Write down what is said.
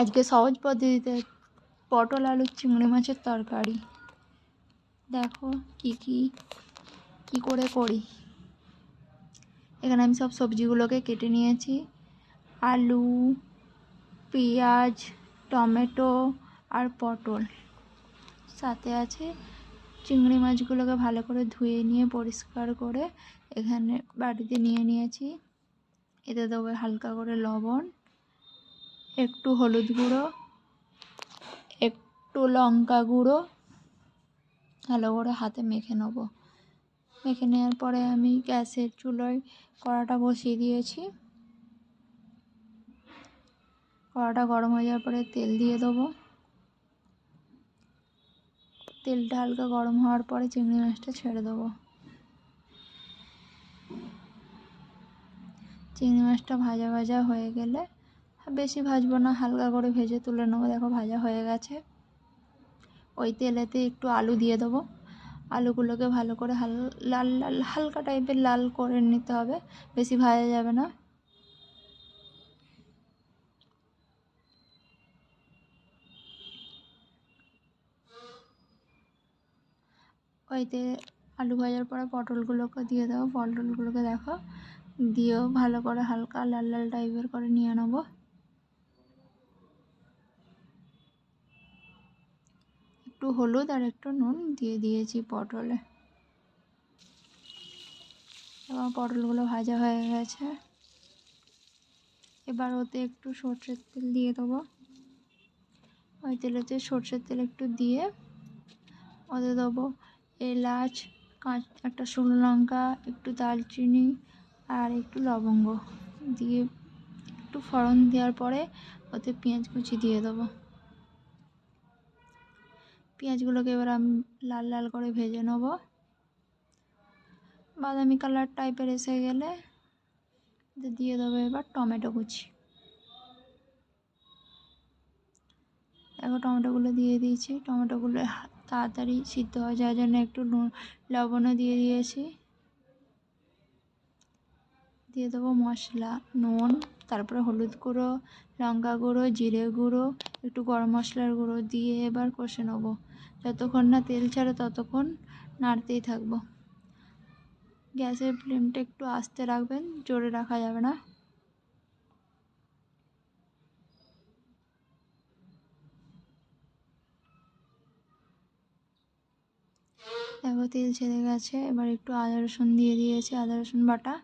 আজকে সহজ পদ্ধতিতে পটল আলু চিংড়ি মাছের তরকারি। দেখো কি করে করি। এখানে আমি সব সবজিগুলোকে কেটে নিয়েছি। আলু, পেঁয়াজ, টমেটো আর পটল, সাথে আছে চিংড়ি মাছগুলোকে ভালো করে ধুয়ে নিয়ে পরিষ্কার করে এখানে বাটিতে নিয়ে নিয়েছি। এতে দেবো হালকা করে লবণ, একটু হলুদ গুঁড়ো, একটু লঙ্কা গুঁড়ো, ভালো করে হাতে মেখে নেব। মেখে নেওয়ার পরে আমি গ্যাসের চুলোয় কড়াটা বসিয়ে দিয়েছি। কড়াটা গরম হয়ে যাওয়ার পরে তেল দিয়ে দেবো। তেলটা হালকা গরম হওয়ার পরে চিংড়ি মাছটা ছেড়ে দেবো। চিংড়ি মাছটা ভাজা ভাজা হয়ে গেলে, বেশি ভাজবো না, হালকা করে ভেজে তুলে নেবো। দেখো ভাজা হয়ে গেছে। ওই তেলেতে একটু আলু দিয়ে দেবো। আলুগুলোকে ভালো করে লাল লাল হালকা টাইপের লাল করে নিতে হবে, বেশি ভাজা যাবে না। ওইতে আলু ভাজার পরে পটলগুলোকে দিয়ে দেবো। পটলগুলোকে দেখো দিয়েও ভালো করে হালকা লাল লাল টাইপের করে নিয়ে নেবো। একটু হলুদ আর একটু নুন দিয়ে দিয়েছি পটলে। এবার পটলগুলো ভাজা হয়ে গেছে। এবার ওতে একটু সরষের তেল দিয়ে দেবো। ওই তেলেতে সরষের তেল একটু দিয়ে ওতে দেবো এলাচ, একটা শুকনো লঙ্কা, একটু দারচিনি আর একটু লবঙ্গ দিয়ে একটু ফোড়ন দেওয়ার পরে ওতে পেঁয়াজ কুচি দিয়ে দেবো। পেঁয়াজগুলোকে এবার আমি লাল লাল করে ভেজে নেব। বাদামি কালার টাইপের এসে গেলে দিয়ে দেবো এবার টমেটো কুচি। দেখো টমেটোগুলো দিয়ে দিয়েছি। টমেটোগুলো তাড়াতাড়ি সিদ্ধ হয়ে যাওয়ার জন্য একটু লবণও দিয়ে দিয়েছি। দিয়ে দেবো মশলা, নুন, তারপরে হলুদ গুঁড়ো, লঙ্কা গুঁড়ো, জিরে গুঁড়ো, একটু গরম মশলার গুঁড়ো দিয়ে এবার কষে নেবো। যতক্ষণ না তেল ছাড়ে ততক্ষণ নাড়তেই থাকবো। গ্যাসের ফ্লেমটা একটু আস্তে রাখবেন, জোরে রাখা যাবে না। দেখো তেল ছেড়ে গেছে। এবার একটু আদা রসুন দিয়ে দিয়েছি, আদা রসুন বাটা।